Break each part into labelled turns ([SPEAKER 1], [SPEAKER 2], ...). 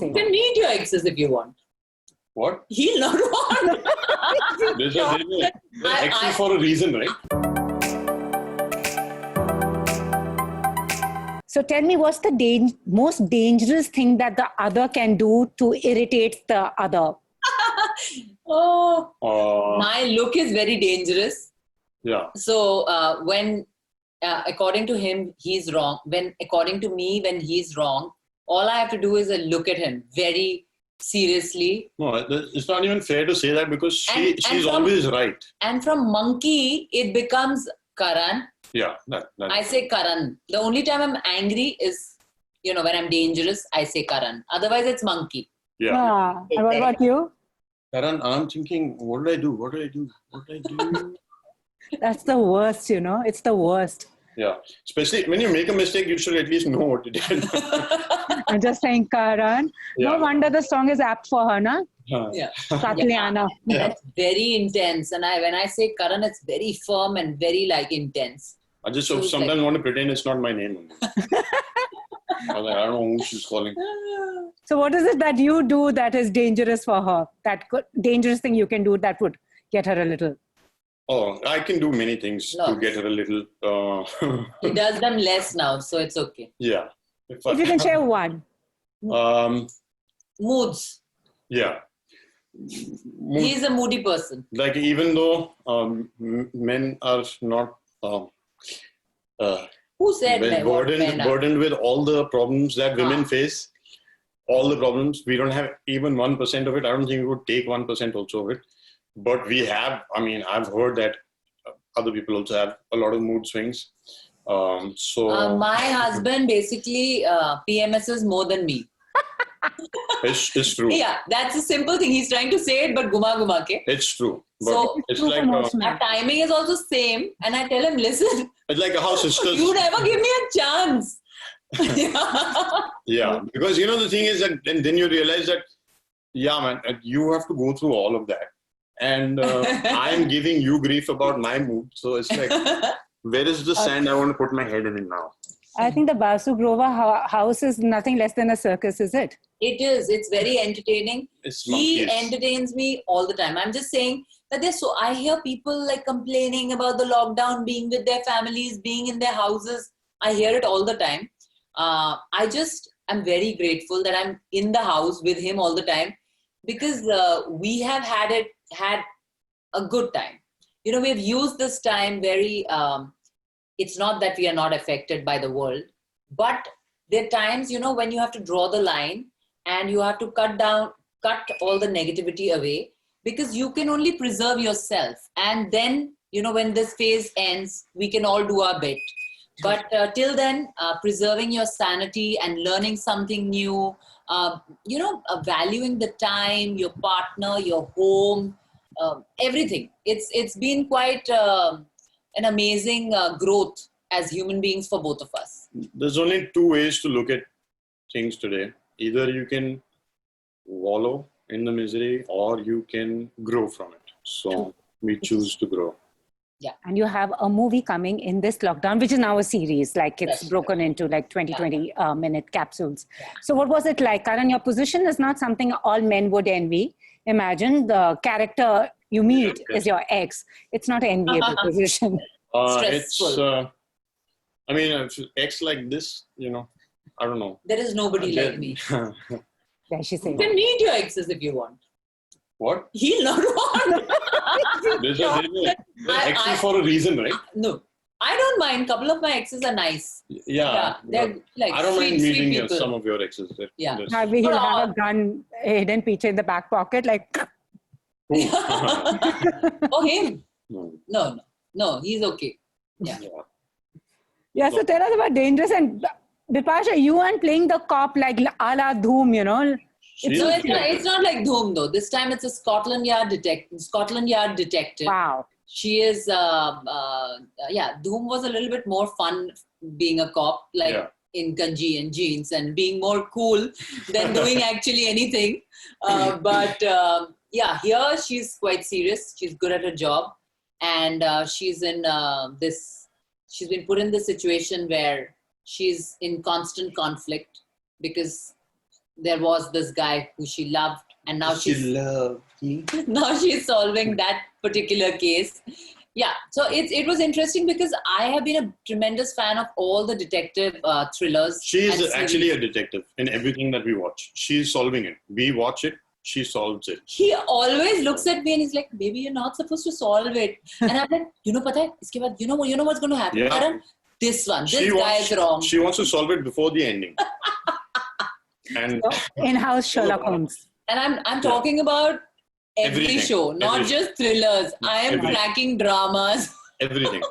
[SPEAKER 1] say?
[SPEAKER 2] You can meet your exes if you want.
[SPEAKER 3] What?
[SPEAKER 2] He'll not want.
[SPEAKER 3] There's exes for a reason, right?
[SPEAKER 1] So tell me, what's the most dangerous thing that the other can do to irritate the other?
[SPEAKER 2] Oh,
[SPEAKER 3] Uh,
[SPEAKER 2] my look is very dangerous.
[SPEAKER 3] yeah.
[SPEAKER 2] So when, according to him, he's wrong. When, according to me, when he's wrong, all I have to do is look at him very seriously.
[SPEAKER 3] No, it's not even fair to say that because she's
[SPEAKER 2] from-
[SPEAKER 3] always right.
[SPEAKER 2] And from monkey, it becomes Karan.
[SPEAKER 3] Yeah. That.
[SPEAKER 2] I say Karan. The only time I'm angry is, when I'm dangerous, I say Karan. Otherwise, it's monkey.
[SPEAKER 3] Yeah.
[SPEAKER 1] And what about you?
[SPEAKER 3] Karan, I'm thinking, what did I do? What did I do? What did I do?
[SPEAKER 1] That's the worst, It's the worst.
[SPEAKER 3] Yeah. Especially when you make a mistake, you should at least know what you did.
[SPEAKER 1] I'm just saying, Karan. No
[SPEAKER 3] Yeah.
[SPEAKER 1] wonder the song is apt for her, na?
[SPEAKER 2] Yeah.
[SPEAKER 1] Katliana.
[SPEAKER 3] Yeah.
[SPEAKER 2] That's very intense. And when I say Karan, it's very firm and very intense.
[SPEAKER 3] I just
[SPEAKER 2] So it's
[SPEAKER 3] sometimes
[SPEAKER 2] like-
[SPEAKER 3] want to pretend it's not my name. I was like, I don't know who she's calling.
[SPEAKER 1] So what is it that you do that is dangerous for her? Dangerous thing you can do that would get her a little.
[SPEAKER 3] Oh, I can do many things to
[SPEAKER 2] Lots.
[SPEAKER 3] get her a little.
[SPEAKER 2] He does them less now, so it's okay.
[SPEAKER 3] Yeah.
[SPEAKER 1] If you can share one.
[SPEAKER 2] Moods.
[SPEAKER 3] Yeah.
[SPEAKER 2] He's a moody person.
[SPEAKER 3] Like even though men are not
[SPEAKER 2] Who said that? What men are?
[SPEAKER 3] burdened with all the problems that women face, all the problems, we don't have even 1% of it. I don't think we would take 1% also of it. But we have, I've heard that other people also have a lot of mood swings.
[SPEAKER 2] My husband basically PMSs more than me.
[SPEAKER 3] It's true.
[SPEAKER 2] Yeah, that's a simple thing. He's trying to say it, but guma ke.
[SPEAKER 3] It's true. But
[SPEAKER 2] So-
[SPEAKER 3] it's
[SPEAKER 1] True
[SPEAKER 3] like
[SPEAKER 1] for most men.
[SPEAKER 2] Our timing is also same. And I tell him, listen,
[SPEAKER 3] it's like how sisters.
[SPEAKER 2] you never give me a chance.
[SPEAKER 3] Yeah, because the thing is that, and then you realize that, yeah, man, you have to go through all of that. And I'm giving you grief about my mood. So it's like, where is the sand I want to put my head in it now?
[SPEAKER 1] I think the Basu Grova house is nothing less than a circus, is it?
[SPEAKER 2] It is. It's very entertaining.
[SPEAKER 3] It's
[SPEAKER 2] He
[SPEAKER 3] monkeys.
[SPEAKER 2] entertains me all the time. I'm just saying that I hear people complaining about the lockdown, being with their families, being in their houses. I hear it all the time. I'm very grateful that I'm in the house with him all the time because we have had a good time. We've used this time very, it's not that we are not affected by the world, but there are times, when you have to draw the line and you have to cut all the negativity away because you can only preserve yourself. And then, when this phase ends, we can all do our bit. But till then, preserving your sanity and learning something new, valuing the time, your partner, your home, everything. It's been quite an amazing growth as human beings for both of us.
[SPEAKER 3] There's only two ways to look at things today. Either you can wallow in the misery or you can grow from it. So we choose to grow.
[SPEAKER 1] And you have a movie coming in this lockdown, which is now a series, it's
[SPEAKER 2] Yes.
[SPEAKER 1] broken into 20 minute capsules. So what was it like? Karan, your position is not something all men would envy. Imagine the character you meet is your ex. It's not an enviable position.
[SPEAKER 2] Stressful.
[SPEAKER 3] It's ex like this, I don't know.
[SPEAKER 2] There is nobody like me.
[SPEAKER 1] Yeah, she said.
[SPEAKER 2] You can meet your exes if you want.
[SPEAKER 3] What?
[SPEAKER 2] He'll not want.
[SPEAKER 3] There's exes
[SPEAKER 2] I-
[SPEAKER 3] for a reason, right?
[SPEAKER 2] No, I don't mind. Couple of my exes are nice.
[SPEAKER 3] Yeah.
[SPEAKER 2] They're
[SPEAKER 3] I don't mind
[SPEAKER 2] sweet
[SPEAKER 3] meeting
[SPEAKER 2] people.
[SPEAKER 3] some of your exes.
[SPEAKER 2] Yeah.
[SPEAKER 1] Maybe he'll have a gun hidden peach in the back pocket,
[SPEAKER 2] Oh, him?
[SPEAKER 3] No.
[SPEAKER 2] No, he's okay. Yeah.
[SPEAKER 1] Yeah, so tell us about Dangerous. And Bipasha, you aren't playing the cop like a la Dhoom,
[SPEAKER 2] It's not like Dhoom though. This time it's a Scotland Yard detective.
[SPEAKER 1] Wow.
[SPEAKER 2] She is, Dhoom was a little bit more fun being a cop, in kanji and jeans and being more cool than doing actually anything. Here she's quite serious. She's good at her job. And she's in she's been put in this situation where she's in constant conflict because there was this guy who she loved, and now
[SPEAKER 3] She
[SPEAKER 2] she's
[SPEAKER 3] loved me.
[SPEAKER 2] now she's solving that particular case. Yeah, so it was interesting because I have been a tremendous fan of all the detective thrillers.
[SPEAKER 3] She
[SPEAKER 2] and
[SPEAKER 3] is
[SPEAKER 2] series.
[SPEAKER 3] actually a detective in everything that we watch. She's solving it. We watch it. She solves it.
[SPEAKER 2] He always looks at me and he's like, "Baby, you're not supposed to solve it." And I'm like, pata hai, iske baad, you know what's going to happen?
[SPEAKER 3] Yeah.
[SPEAKER 2] Karan, this guy is wrong.
[SPEAKER 3] She wants to solve it before the ending. And
[SPEAKER 1] In-house Sherlock Holmes.
[SPEAKER 2] And I'm talking about every
[SPEAKER 3] Everything.
[SPEAKER 2] show, not
[SPEAKER 3] Everything.
[SPEAKER 2] just thrillers. I am
[SPEAKER 3] Everything.
[SPEAKER 2] cracking dramas.
[SPEAKER 3] everything.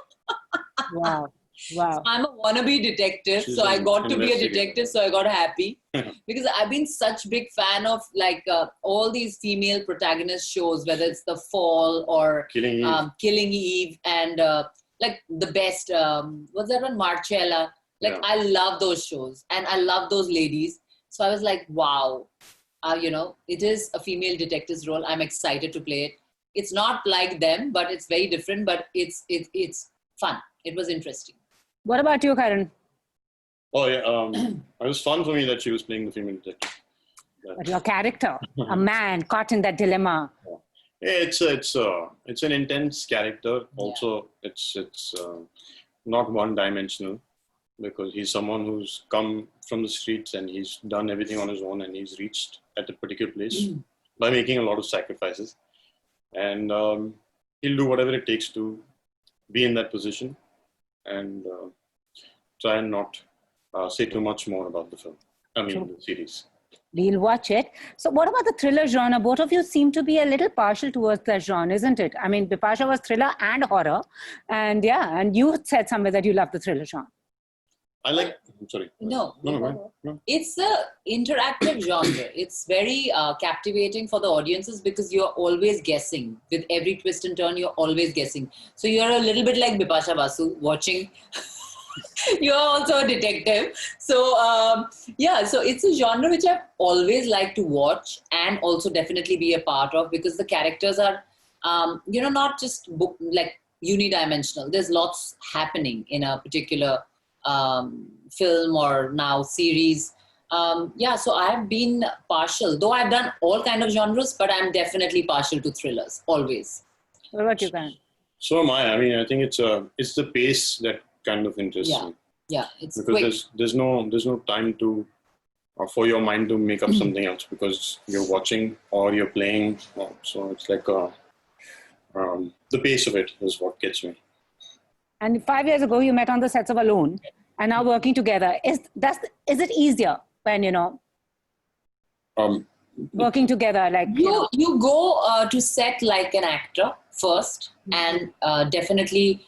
[SPEAKER 1] Wow. Wow.
[SPEAKER 2] I'm a wannabe detective,
[SPEAKER 3] She's
[SPEAKER 2] so I
[SPEAKER 3] an
[SPEAKER 2] got to be a
[SPEAKER 3] investigator.
[SPEAKER 2] detective, so I got happy. Because I've been such big fan of like all these female protagonist shows, whether it's The Fall or
[SPEAKER 3] Killing Eve.
[SPEAKER 2] Killing Eve and like the best, what's that one? Marcella. Like
[SPEAKER 3] Yeah.
[SPEAKER 2] I love those shows and I love those ladies. So I was like, wow, it is a female detective's role. I'm excited to play it. It's not like them, but it's very different, but it's fun. It was interesting.
[SPEAKER 1] What about you, Karan?
[SPEAKER 3] Oh yeah, it was fun for me that she was playing the female detective.
[SPEAKER 1] But your character, a man caught in that dilemma.
[SPEAKER 3] It's an intense character. Also, it's not one-dimensional because he's someone who's come from the streets and he's done everything on his own and he's reached at a particular place by making a lot of sacrifices, and he'll do whatever it takes to be in that position and try and not say too much more about the film. The series.
[SPEAKER 1] We'll watch it. So what about the thriller genre? Both of you seem to be a little partial towards that genre, isn't it? I mean, Bipasha was thriller and horror. And yeah, and you said somewhere that you love the thriller genre.
[SPEAKER 3] I'm sorry.
[SPEAKER 2] No.
[SPEAKER 3] No.
[SPEAKER 2] It's the interactive genre. It's very captivating for the audiences because you're always guessing. With every twist and turn, you're always guessing. So you're a little bit like Bipasha Basu watching. You're also a detective. So so it's a genre which I've always liked to watch and also definitely be a part of because the characters are, not just like unidimensional. There's lots happening in a particular film or now series. So I've been partial, though I've done all kind of genres, but I'm definitely partial to thrillers, always.
[SPEAKER 1] What about you, Karan?
[SPEAKER 3] So am I. I mean, I think it's the pace that kind of interests me.
[SPEAKER 2] Yeah, it's
[SPEAKER 3] because
[SPEAKER 2] quick.
[SPEAKER 3] there's no time to for your mind to make up something else because you're watching or you're playing. So it's like the pace of it is what gets me.
[SPEAKER 1] And 5 years ago, you met on the sets of Alone and now working together. Is it easier when, working together? Like
[SPEAKER 2] You go to set like an actor first and definitely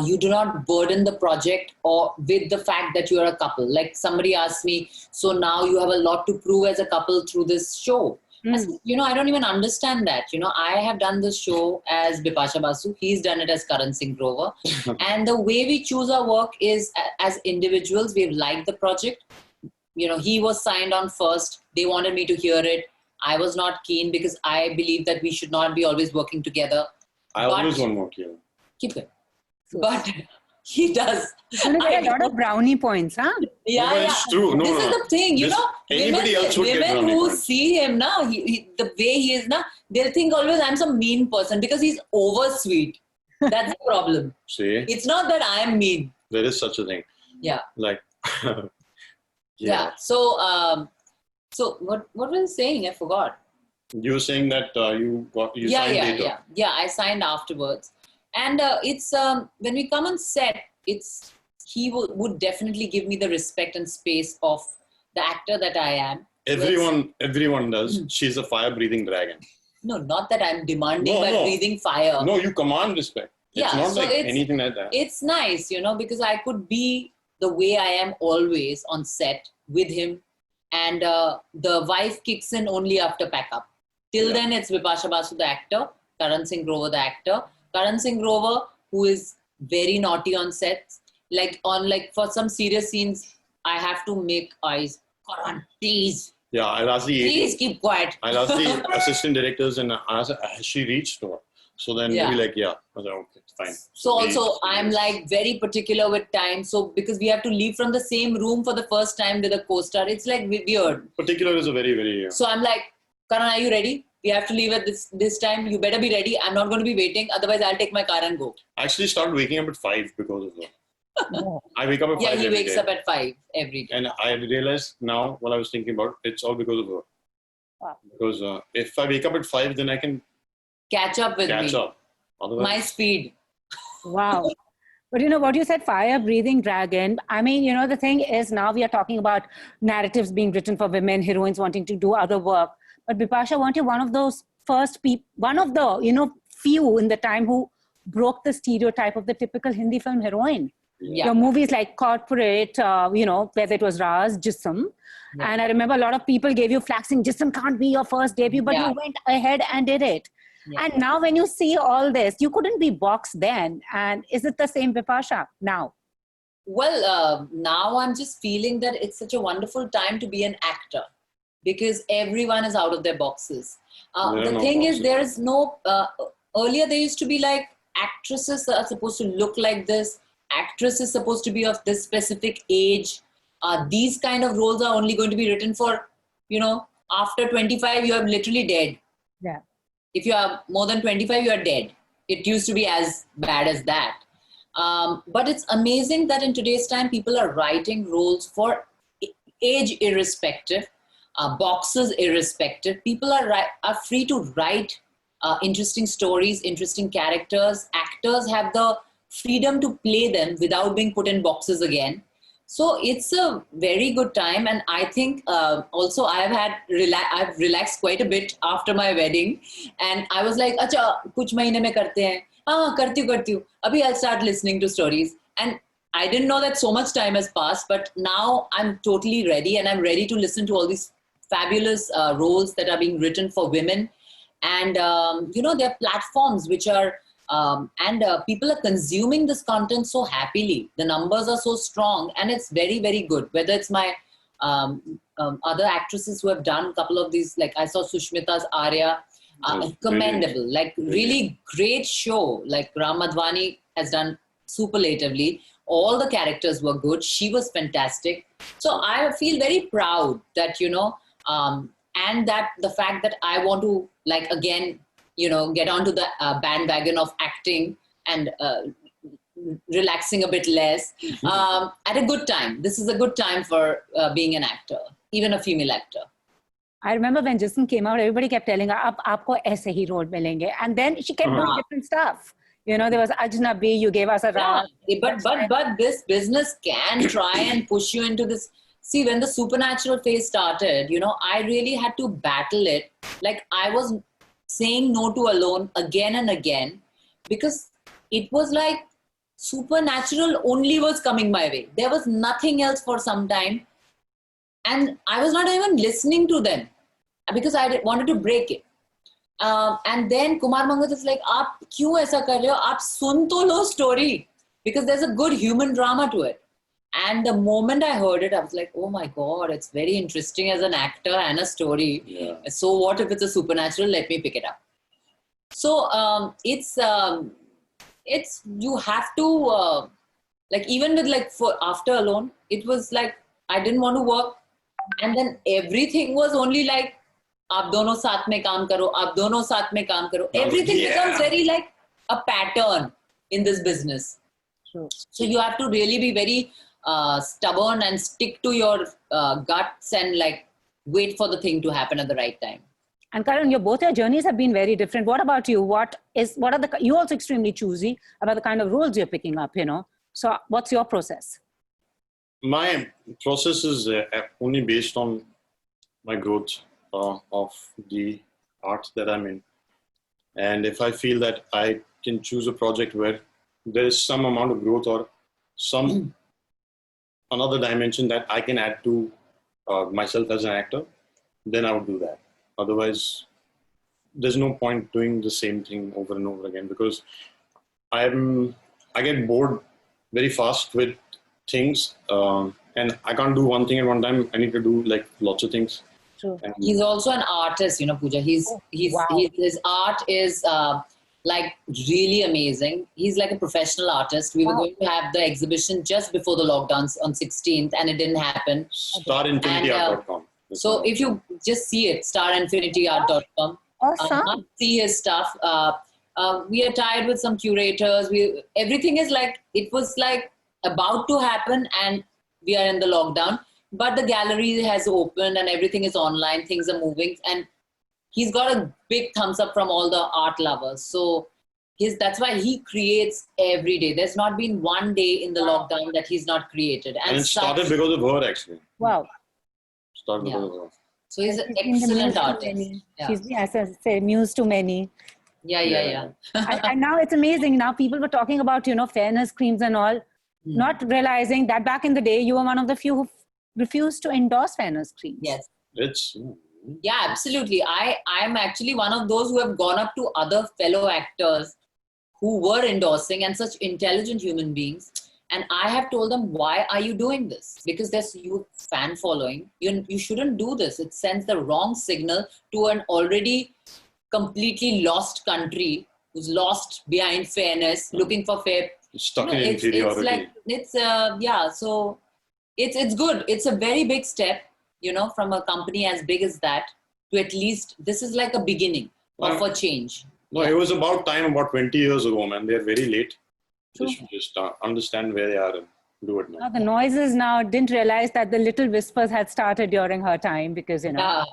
[SPEAKER 2] you do not burden the project or with the fact that you are a couple. Like somebody asked me, so now you have a lot to prove as a couple through this show. I said, I don't even understand that. I have done this show as Bipasha Basu. He's done it as Karan Singh Grover. And the way we choose our work is as individuals, we've liked the project. He was signed on first. They wanted me to hear it. I was not keen because I believe that we should not be always working together.
[SPEAKER 3] I always want more here.
[SPEAKER 2] Keep it. But he does.
[SPEAKER 1] You're going to get a lot of brownie points, huh?
[SPEAKER 2] Yeah,
[SPEAKER 3] but it's true. No,
[SPEAKER 2] this is the thing,
[SPEAKER 3] anybody else would get
[SPEAKER 2] women
[SPEAKER 3] brownie
[SPEAKER 2] who
[SPEAKER 3] points.
[SPEAKER 2] see him now, the way he is now, they'll think always I'm some mean person because he's over sweet. That's the problem.
[SPEAKER 3] See,
[SPEAKER 2] It's not that I am mean.
[SPEAKER 3] there is such a thing.
[SPEAKER 2] Yeah.
[SPEAKER 3] Like,
[SPEAKER 2] Yeah. So what was I saying? I forgot.
[SPEAKER 3] You were saying that you signed later.
[SPEAKER 2] Yeah. I signed afterwards, and it's when we come on set, he would definitely give me the respect and space of the actor that I am.
[SPEAKER 3] Everyone does. She's a fire-breathing dragon.
[SPEAKER 2] No, not that I'm demanding by breathing fire.
[SPEAKER 3] No, you command respect. It's not like anything like that.
[SPEAKER 2] It's nice, because I could be the way I am always on set with him. And the wife kicks in only after pack up. Till then, it's Bipasha Basu, the actor, Karan Singh Grover, the actor. Karan Singh Grover, who is very naughty on sets. For some serious scenes, I have to make eyes. Karan, please.
[SPEAKER 3] Yeah, I'll ask
[SPEAKER 2] Please keep quiet.
[SPEAKER 3] I'll ask the assistant directors and ask, has she reached? Or So then
[SPEAKER 2] Yeah.
[SPEAKER 3] maybe like, yeah, I was like, okay, fine.
[SPEAKER 2] So also I'm like very particular with time. So because we have to leave from the same room for the first time with a co-star, it's like weird.
[SPEAKER 3] Particular is a very, very,
[SPEAKER 2] So I'm like, Karan, are you ready? We have to leave at this time. You better be ready. I'm not going to be waiting. Otherwise, I'll take my car and go.
[SPEAKER 3] I actually started waking up at 5 because of that.
[SPEAKER 1] No.
[SPEAKER 3] I wake up at 5
[SPEAKER 2] Yeah, he
[SPEAKER 3] every
[SPEAKER 2] wakes
[SPEAKER 3] day.
[SPEAKER 2] up at 5 every day.
[SPEAKER 3] And I realized now what I was thinking about, it's all because of her.
[SPEAKER 1] Wow.
[SPEAKER 3] Because if I wake up at 5, then I can
[SPEAKER 2] Catch up with
[SPEAKER 3] catch
[SPEAKER 2] me.
[SPEAKER 3] up. Otherwise,
[SPEAKER 2] My speed.
[SPEAKER 1] Wow. But you know what you said, fire breathing dragon. I mean, you know, the thing is now we are talking about narratives being written for women, heroines wanting to do other work. But Bipasha, weren't you one of those first people, one of the, you know, few in the time who broke the stereotype of the typical Hindi film heroine?
[SPEAKER 2] Yeah.
[SPEAKER 1] Your movies like Corporate, you know, whether it was Raz, Jism.
[SPEAKER 2] Yeah.
[SPEAKER 1] And I remember a lot of people gave you flack saying, Jism can't be your first debut, but
[SPEAKER 2] Yeah.
[SPEAKER 1] you went ahead and did it.
[SPEAKER 2] Yeah.
[SPEAKER 1] And now when you see all this, you couldn't be boxed then. And is it the same Bipasha now?
[SPEAKER 2] Well, now I'm just feeling that it's such a wonderful time to be an actor because everyone is out of their boxes.
[SPEAKER 3] There are
[SPEAKER 2] The
[SPEAKER 3] no
[SPEAKER 2] thing is,
[SPEAKER 3] boxes.
[SPEAKER 2] there is no, earlier there used to be like actresses are supposed to look like this, actress is supposed to be of this specific age. These kind of roles are only going to be written for, you know, after 25, you are literally dead.
[SPEAKER 1] Yeah.
[SPEAKER 2] If you are more than 25, you are dead. It used to be as bad as that. But it's amazing that in today's time, people are writing roles for age irrespective, boxes irrespective. People are free to write interesting stories, interesting characters. Actors have the freedom to play them without being put in boxes again. So it's a very good time, and I think also I've relaxed quite a bit after my wedding, and I was like, "Acha, kuch mahine mein karte hain." Ah, karti hu. Abhi I'll start listening to stories, and I didn't know that so much time has passed, but now I'm totally ready, and I'm ready to listen to all these fabulous roles that are being written for women, and you know, there are platforms which are. People are consuming this content so happily. The numbers are so strong, and it's very, very good. Whether it's my other actresses who have done a couple of these, like I saw Sushmita's Arya,
[SPEAKER 3] Yes,
[SPEAKER 2] commendable, like really great show. Like Ram Madhwani has done superlatively. All the characters were good. She was fantastic. So I feel very proud that, you know, and that the fact that I want to, like, again, you know, get onto the bandwagon of acting and relaxing a bit less at a good time. This is a good time for being an actor, even a female actor.
[SPEAKER 1] I remember when Jism came out, everybody kept telling her, "Ab aapko aise hi role milenge." And then she kept doing different stuff. You know, there was Ajnabi, you gave us a Raz.
[SPEAKER 2] But this business can try and push you into this. See, when the supernatural phase started, you know, I really had to battle it. Like, I was saying no to Alone again and again because it was like supernatural only was coming my way. There was nothing else for some time, and I was not even listening to them because I wanted to break it. And then Kumar Mangat is like, "Aap kyun aisa kar rahe ho? Aap sun to lo story," because there's a good human drama to it. And the moment I heard it, I was like, "Oh my God, it's very interesting as an actor and a story."
[SPEAKER 3] Yeah.
[SPEAKER 2] So what if it's a supernatural? Let me pick it up. So it's you have to like, even with like for After Alone, it was like I didn't want to work, and then everything was only like, "Aap dono saath mein kaam karo, aap dono saath mein kaam karo." Everything becomes very like a pattern in this business.
[SPEAKER 1] True.
[SPEAKER 2] So you have to really be very stubborn and stick to your guts and like wait for the thing to happen at the right time.
[SPEAKER 1] And Karan, both your journeys have been very different. What about you? You're also extremely choosy about the kind of roles you're picking up, you know. So what's your process?
[SPEAKER 3] My process is only based on my growth of the art that I'm in. And if I feel that I can choose a project where there is some amount of growth or some another dimension that I can add to myself as an actor, then I would do that. Otherwise, there's no point doing the same thing over and over again because I get bored very fast with things, and I can't do one thing at one time. I need to do like lots of things.
[SPEAKER 1] True.
[SPEAKER 3] And
[SPEAKER 2] He's also an artist, you know, Pooja. His art is like really amazing. He's like a professional artist. We were
[SPEAKER 1] Wow.
[SPEAKER 2] going to have the exhibition just before the lockdowns on 16th, and it didn't happen.
[SPEAKER 3] StarInfinityArt.com.
[SPEAKER 2] So if you just see it, starinfinityart.com,
[SPEAKER 1] Awesome.
[SPEAKER 2] must see his stuff. We are tied with some curators. Everything is like, it was like about to happen, and we are in the lockdown. But the gallery has opened and everything is online. Things are moving, and he's got a big thumbs up from all the art lovers. So that's why he creates every day. There's not been one day in the lockdown that he's not created.
[SPEAKER 3] And it started because of her, actually.
[SPEAKER 1] Wow.
[SPEAKER 3] Started because of her.
[SPEAKER 2] So he's an
[SPEAKER 1] She's been the muse
[SPEAKER 2] excellent
[SPEAKER 1] to
[SPEAKER 2] artist.
[SPEAKER 1] many.
[SPEAKER 2] Yeah.
[SPEAKER 1] She's, as I say, muse to many.
[SPEAKER 2] Yeah.
[SPEAKER 1] And now it's amazing. Now people were talking about, fairness creams and all, not realizing that back in the day, you were one of the few who refused to endorse fairness creams.
[SPEAKER 2] Yes.
[SPEAKER 3] Yeah,
[SPEAKER 2] absolutely. I'm actually one of those who have gone up to other fellow actors who were endorsing, and such intelligent human beings. And I have told them, why are you doing this? Because there's huge fan following. You shouldn't do this. It sends the wrong signal to an already completely lost country who's lost behind fairness, looking for fair.
[SPEAKER 3] Stuck in inferiority.
[SPEAKER 2] So it's good. It's a very big step, from a company as big as that to at least, this is like a beginning of a change.
[SPEAKER 3] No, it was about time, about 20 years ago, man. They're very late. They should just understand where they are and do it now.
[SPEAKER 1] Now the noises now didn't realize that the little whispers had started during her time because,
[SPEAKER 2] Yeah.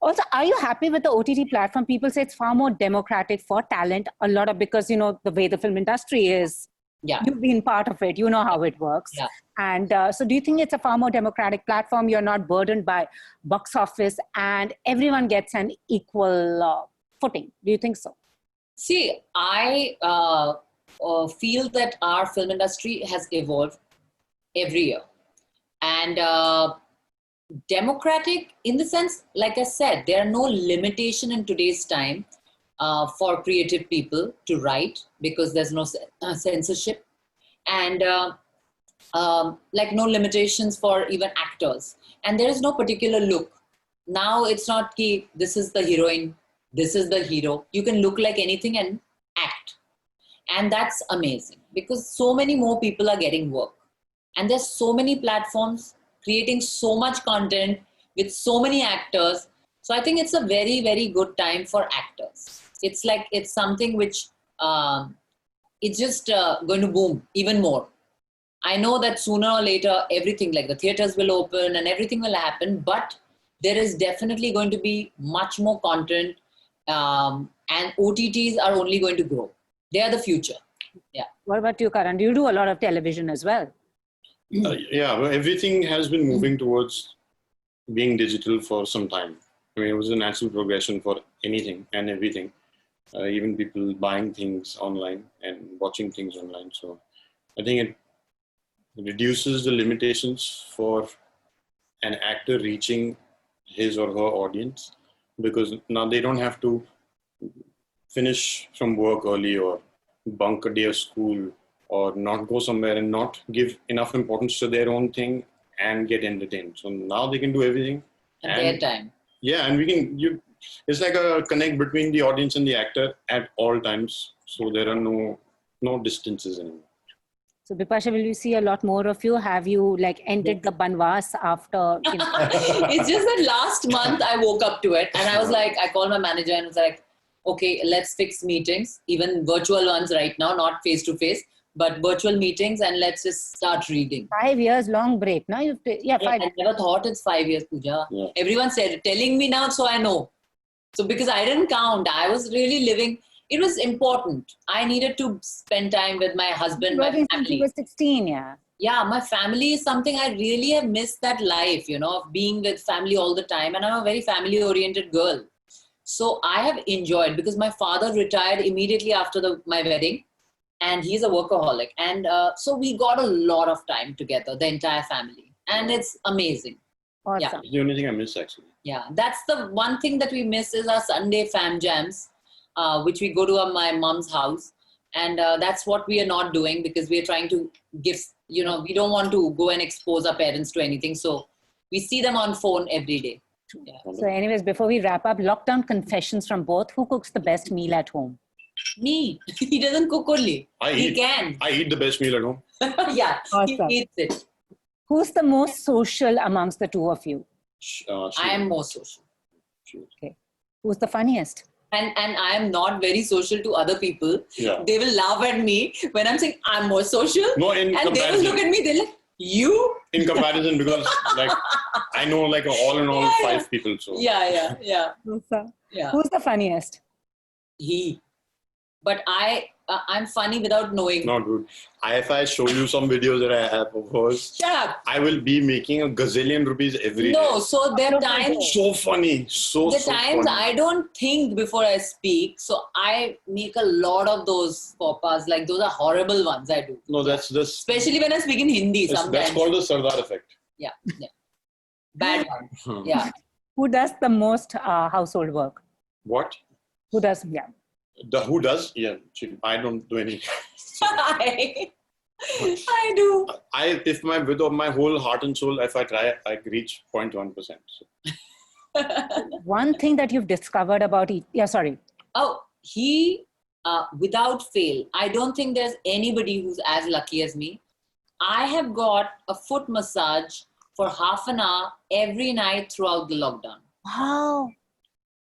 [SPEAKER 1] Also, are you happy with the OTT platform? People say it's far more democratic for talent. A lot of, because, the way the film industry is,
[SPEAKER 2] Yeah.
[SPEAKER 1] you've been part of it, you know how it works.
[SPEAKER 2] Yeah.
[SPEAKER 1] And so do you think it's a far more democratic platform? You're not burdened by box office and everyone gets an equal footing. Do you think so?
[SPEAKER 2] See, I feel that our film industry has evolved every year. And democratic in the sense, like I said, there are no limitation in today's time for creative people to write, because there's no censorship. And like no limitations for even actors. And there is no particular look. Now it's not ki, this is the heroine, this is the hero. You can look like anything and act. And that's amazing, because so many more people are getting work. And there's so many platforms creating so much content with so many actors. So I think it's a very, very good time for actors. It's like, it's something which it's just going to boom even more. I know that sooner or later, everything, like the theaters will open and everything will happen, but there is definitely going to be much more content, and OTTs are only going to grow. They are the future. Yeah.
[SPEAKER 1] What about you, Karan? Do you do a lot of television as well?
[SPEAKER 3] Well, everything has been moving towards being digital for some time. I mean, it was a natural progression for anything and everything. Even people buying things online and watching things online. So I think it reduces the limitations for an actor reaching his or her audience, because now they don't have to finish from work early or bunk a day of school or not go somewhere and not give enough importance to their own thing and get entertained. So now they can do everything
[SPEAKER 2] At their time.
[SPEAKER 3] Yeah, and it's like a connect between the audience and the actor at all times. So there are no distances anymore.
[SPEAKER 1] So Bipasha, will you see a lot more of you? Have you entered the banvas after?
[SPEAKER 2] It's just that last month I woke up to it and I was like, I called my manager and was like, okay, let's fix meetings, even virtual ones right now, not face to face, but virtual meetings, and let's just start reading.
[SPEAKER 1] 5 years long break. Now you've 5 years.
[SPEAKER 2] I never thought it's 5 years, Pooja.
[SPEAKER 3] Yeah.
[SPEAKER 2] Everyone said, telling me now, so I know. So because I didn't count, I was really living. It was important. I needed to spend time with my husband, my
[SPEAKER 1] Since
[SPEAKER 2] family.
[SPEAKER 1] you were 16, yeah.
[SPEAKER 2] Yeah, my family is something I really have missed, that life, of being with family all the time. And I'm a very family-oriented girl. So I have enjoyed, because my father retired immediately after my wedding, and he's a workaholic. And so we got a lot of time together, the entire family. And it's amazing.
[SPEAKER 1] Awesome.
[SPEAKER 2] Yeah.
[SPEAKER 3] It's the only thing I miss, actually.
[SPEAKER 2] Yeah, that's the one thing that we miss is our Sunday fam jams, which we go to my mom's house. And that's what we are not doing, because we are trying to give, we don't want to go and expose our parents to anything. So we see them on phone every day. Yeah.
[SPEAKER 1] So anyways, before we wrap up, lockdown confessions from both. Who cooks the best meal at home?
[SPEAKER 2] Me. He doesn't cook only. He can.
[SPEAKER 3] I eat the best meal at home.
[SPEAKER 2] Yeah,
[SPEAKER 1] Awesome.
[SPEAKER 2] he eats it.
[SPEAKER 1] Who's the most social amongst the two of you?
[SPEAKER 2] I am more social.
[SPEAKER 1] Okay. Who's the funniest?
[SPEAKER 2] And I am not very social to other people.
[SPEAKER 3] Yeah.
[SPEAKER 2] They will laugh at me when I'm saying I'm more social.
[SPEAKER 3] No, in
[SPEAKER 2] and they will
[SPEAKER 3] comparison.
[SPEAKER 2] look at me, they're like, you?
[SPEAKER 3] In comparison, because like I know like all in all 5 people. So
[SPEAKER 2] Yeah.
[SPEAKER 1] Who's the funniest?
[SPEAKER 2] He. But I'm funny without knowing.
[SPEAKER 3] not good. If I show you some videos that I have of hers,
[SPEAKER 2] Shut up.
[SPEAKER 3] I will be making a gazillion rupees every
[SPEAKER 2] No,
[SPEAKER 3] day.
[SPEAKER 2] so there are times.
[SPEAKER 3] So funny. So
[SPEAKER 2] Times
[SPEAKER 3] funny.
[SPEAKER 2] I don't think before I speak, so I make a lot of those faux pas. Like those are horrible ones I do.
[SPEAKER 3] No, that's just
[SPEAKER 2] Especially when I speak in Hindi sometimes.
[SPEAKER 3] that's called the Sardar effect.
[SPEAKER 2] Yeah. Bad one. Yeah.
[SPEAKER 1] Who does the most household work?
[SPEAKER 3] What?
[SPEAKER 1] Who does? Yeah.
[SPEAKER 3] Who does? Yeah, I don't do any.
[SPEAKER 2] I do.
[SPEAKER 3] With my whole heart and soul, if I try, I reach 0.1%. So.
[SPEAKER 1] One thing that you've discovered about each. Yeah, sorry.
[SPEAKER 2] Oh, he, without fail, I don't think there's anybody who's as lucky as me. I have got a foot massage for half an hour every night throughout the lockdown.
[SPEAKER 1] Wow.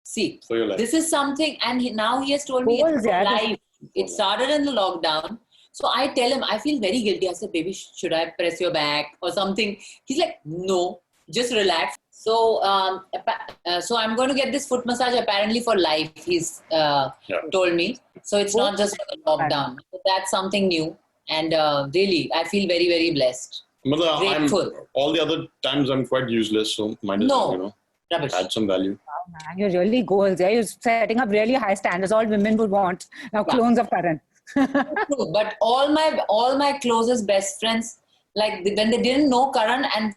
[SPEAKER 2] See,
[SPEAKER 3] For your life.
[SPEAKER 2] this is something, and now he has told me
[SPEAKER 1] Goals,
[SPEAKER 2] it's for
[SPEAKER 1] yeah,
[SPEAKER 2] life. It started in the lockdown. So I tell him, I feel very guilty. I said, baby, should I press your back or something? He's like, no, just relax. So, so I'm going to get this foot massage apparently for life, he's told me. So it's not just for the lockdown. So that's something new. And really, I feel very, very blessed. Grateful.
[SPEAKER 3] All the other times I'm quite useless, so might as well,
[SPEAKER 2] Rubbish.
[SPEAKER 3] add some value.
[SPEAKER 1] Man, you're really goals. Yeah, you're setting up really high standards. All women would want now. Clones of Karan.
[SPEAKER 2] True, but all my closest best friends, like when they didn't know Karan, and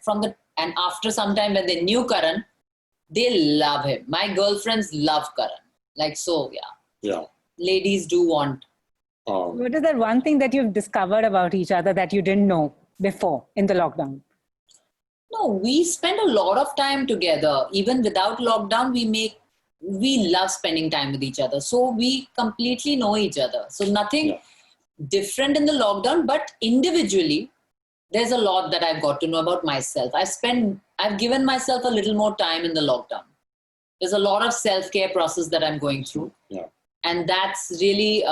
[SPEAKER 2] after some time when they knew Karan, they love him. My girlfriends love Karan. Like so,
[SPEAKER 3] Yeah.
[SPEAKER 2] Ladies do want.
[SPEAKER 1] What is that one thing that you've discovered about each other that you didn't know before in the lockdown?
[SPEAKER 2] No, we spend a lot of time together. Even without lockdown, we love spending time with each other. So we completely know each other. So nothing different in the lockdown, but individually, there's a lot that I've got to know about myself. I've given myself a little more time in the lockdown. There's a lot of self-care process that I'm going through.
[SPEAKER 3] Yeah.
[SPEAKER 2] And that's really,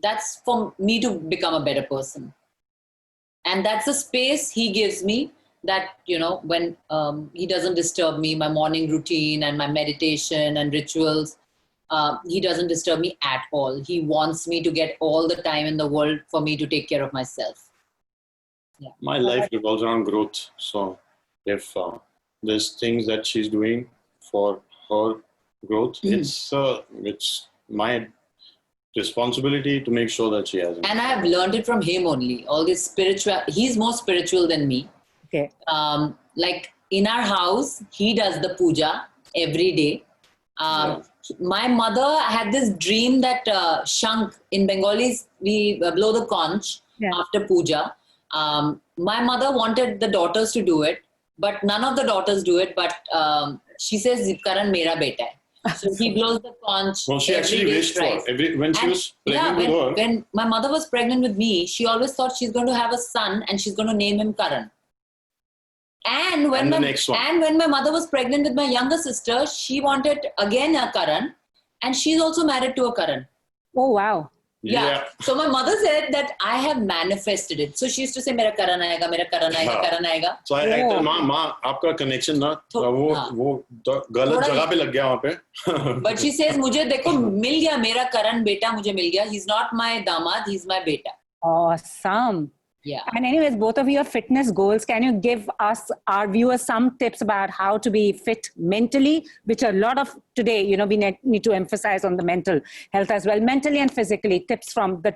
[SPEAKER 2] that's for me to become a better person. And that's the space he gives me that, when he doesn't disturb me, my morning routine and my meditation and rituals, he doesn't disturb me at all. He wants me to get all the time in the world for me to take care of myself. Yeah.
[SPEAKER 3] My life revolves around growth. So if there's things that she's doing for her growth, it's my responsibility to make sure that she has it.
[SPEAKER 2] And I have learned it from him only. All this spiritual, he's more spiritual than me.
[SPEAKER 1] Okay.
[SPEAKER 2] Like in our house, he does the puja every day. My mother had this dream that Shank, in Bengalis, we blow the conch after puja. My mother wanted the daughters to do it, but none of the daughters do it. But she says, Karan mera beta hai. So he blows the conch.
[SPEAKER 3] Well, she actually wished for when she was pregnant with her.
[SPEAKER 2] When my mother was pregnant with me, she always thought she's going to have a son and she's going to name him Karan. And when my mother was pregnant with my younger sister, she wanted again a Karan, and she's also married to a Karan.
[SPEAKER 1] Oh wow!
[SPEAKER 3] Yeah.
[SPEAKER 2] So my mother said that I have manifested it. So she used to say, "Mera Karan aayega, mera Karan aayega, Karan aayega."
[SPEAKER 3] So I tell माँ आपका connection ना वो गलत जगह पे लग गया वहाँ पे.
[SPEAKER 2] But she says, मुझे देखो मिल गया मेरा Karan बेटा मुझे मिल गया. He's not my damad, he's my beta.
[SPEAKER 1] Awesome.
[SPEAKER 2] Yeah.
[SPEAKER 1] And anyways, both of your fitness goals, can you give us, our viewers, some tips about how to be fit mentally, which a lot of today, we need to emphasize on the mental health as well, mentally and physically, tips from the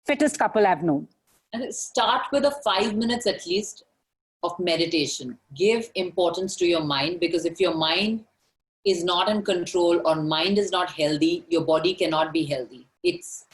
[SPEAKER 1] fittest couple I've known.
[SPEAKER 2] And start with 5 minutes at least of meditation. Give importance to your mind, because if your mind is not in control or mind is not healthy, your body cannot be healthy. It's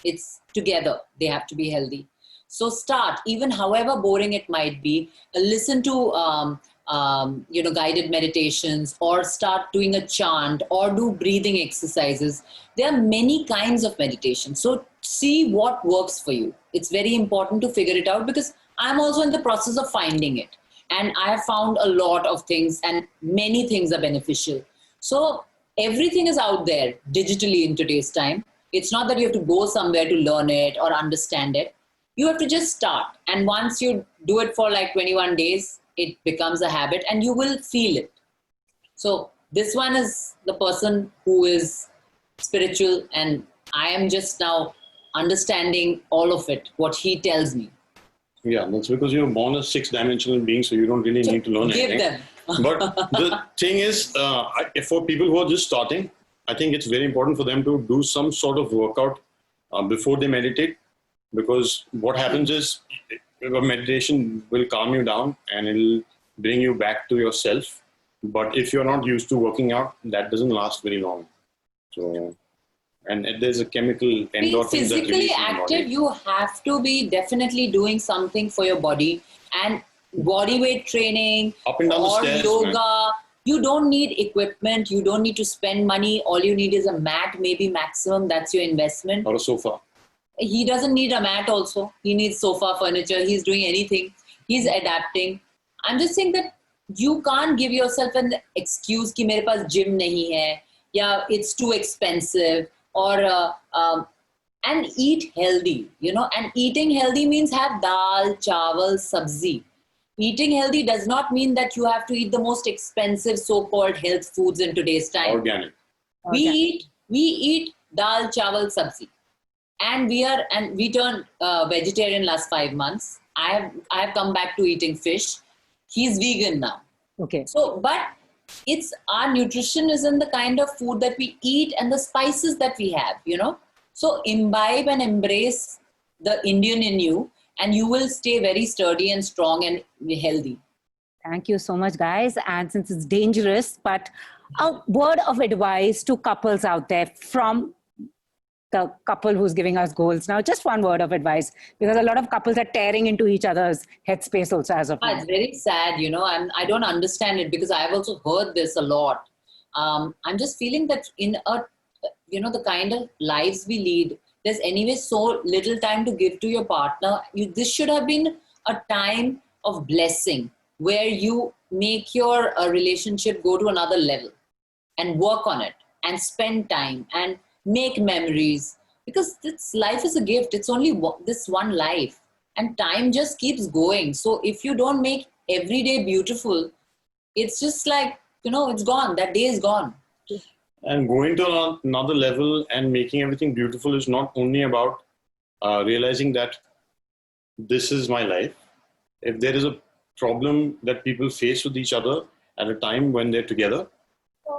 [SPEAKER 2] together. They have to be healthy. So start, even however boring it might be, listen to guided meditations, or start doing a chant, or do breathing exercises. There are many kinds of meditation. So see what works for you. It's very important to figure it out, because I'm also in the process of finding it. And I have found a lot of things, and many things are beneficial. So everything is out there digitally in today's time. It's not that you have to go somewhere to learn it or understand it. You have to just start. And once you do it for like 21 days, it becomes a habit and you will feel it. So this one is the person who is spiritual, and I am just now understanding all of it, what he tells me.
[SPEAKER 3] Yeah, that's because you're born a 6-dimensional being, so you don't really need to learn
[SPEAKER 2] Give
[SPEAKER 3] anything.
[SPEAKER 2] them.
[SPEAKER 3] But the thing is, for people who are just starting, I think it's very important for them to do some sort of workout before they meditate, because what happens is meditation will calm you down and it'll bring you back to yourself. But if you're not used to working out, that doesn't last very long. So, and there's a chemical endorphin.
[SPEAKER 2] Being physically active, you have to be definitely doing something for your body, and body weight training
[SPEAKER 3] Up and down the
[SPEAKER 2] or
[SPEAKER 3] stairs,
[SPEAKER 2] yoga.
[SPEAKER 3] man.
[SPEAKER 2] You don't need equipment. You don't need to spend money. All you need is a mat, maybe maximum. That's your investment.
[SPEAKER 3] Or a sofa.
[SPEAKER 2] He doesn't need a mat also. He needs sofa, furniture. He's doing anything. He's adapting. I'm just saying that you can't give yourself an excuse कि मेरे पास gym नहीं है, या it's too expensive, or and eat healthy, and eating healthy means have dal, chawal, sabzi. Eating healthy does not mean that you have to eat the most expensive so-called health foods in today's time.
[SPEAKER 3] Organic.
[SPEAKER 2] We eat dal, chawal, sabzi. And we turned vegetarian last 5 months. I have come back to eating fish. He's vegan now.
[SPEAKER 1] Okay.
[SPEAKER 2] So, but it's our nutrition is in the kind of food that we eat and the spices that we have, So imbibe and embrace the Indian in you, and you will stay very sturdy and strong and healthy.
[SPEAKER 1] Thank you so much, guys. And since it's dangerous, but a word of advice to couples out there from the couple who's giving us goals now. Just one word of advice, because a lot of couples are tearing into each other's headspace also as of now.
[SPEAKER 2] It's very sad, and I don't understand it, because I've also heard this a lot. I'm just feeling that in the kind of lives we lead, there's anyway so little time to give to your partner. This should have been a time of blessing, where you make your relationship go to another level and work on it and spend time and make memories, because life is a gift. It's only this one life, and time just keeps going. So if you don't make every day beautiful, it's just like, it's gone. That day is gone.
[SPEAKER 3] And going to another level and making everything beautiful is not only about realizing that this is my life. If there is a problem that people face with each other at a time when they're together,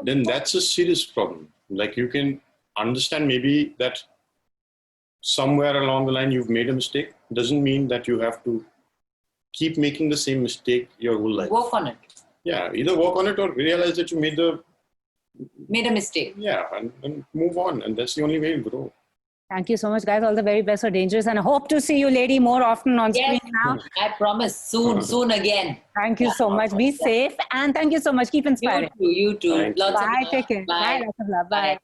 [SPEAKER 3] then that's a serious problem. Like, you can understand maybe that somewhere along the line you've made a mistake. Doesn't mean that you have to keep making the same mistake your whole life.
[SPEAKER 2] Work on it.
[SPEAKER 3] Yeah, either work on it or realize that you made a
[SPEAKER 2] mistake.
[SPEAKER 3] Yeah, and move on. And that's the only way to grow.
[SPEAKER 1] Thank you so much, guys. All the very best for Dangerous, and I hope to see you, lady, more often on screen now.
[SPEAKER 2] I promise. Soon again.
[SPEAKER 1] Thank you so much. Be safe, and thank you so much. Keep inspiring.
[SPEAKER 2] You too.
[SPEAKER 3] Thank you.
[SPEAKER 2] Lots of
[SPEAKER 1] Bye.
[SPEAKER 2] love.
[SPEAKER 1] Take care.
[SPEAKER 2] Bye.
[SPEAKER 1] Bye. Lots of love. Bye.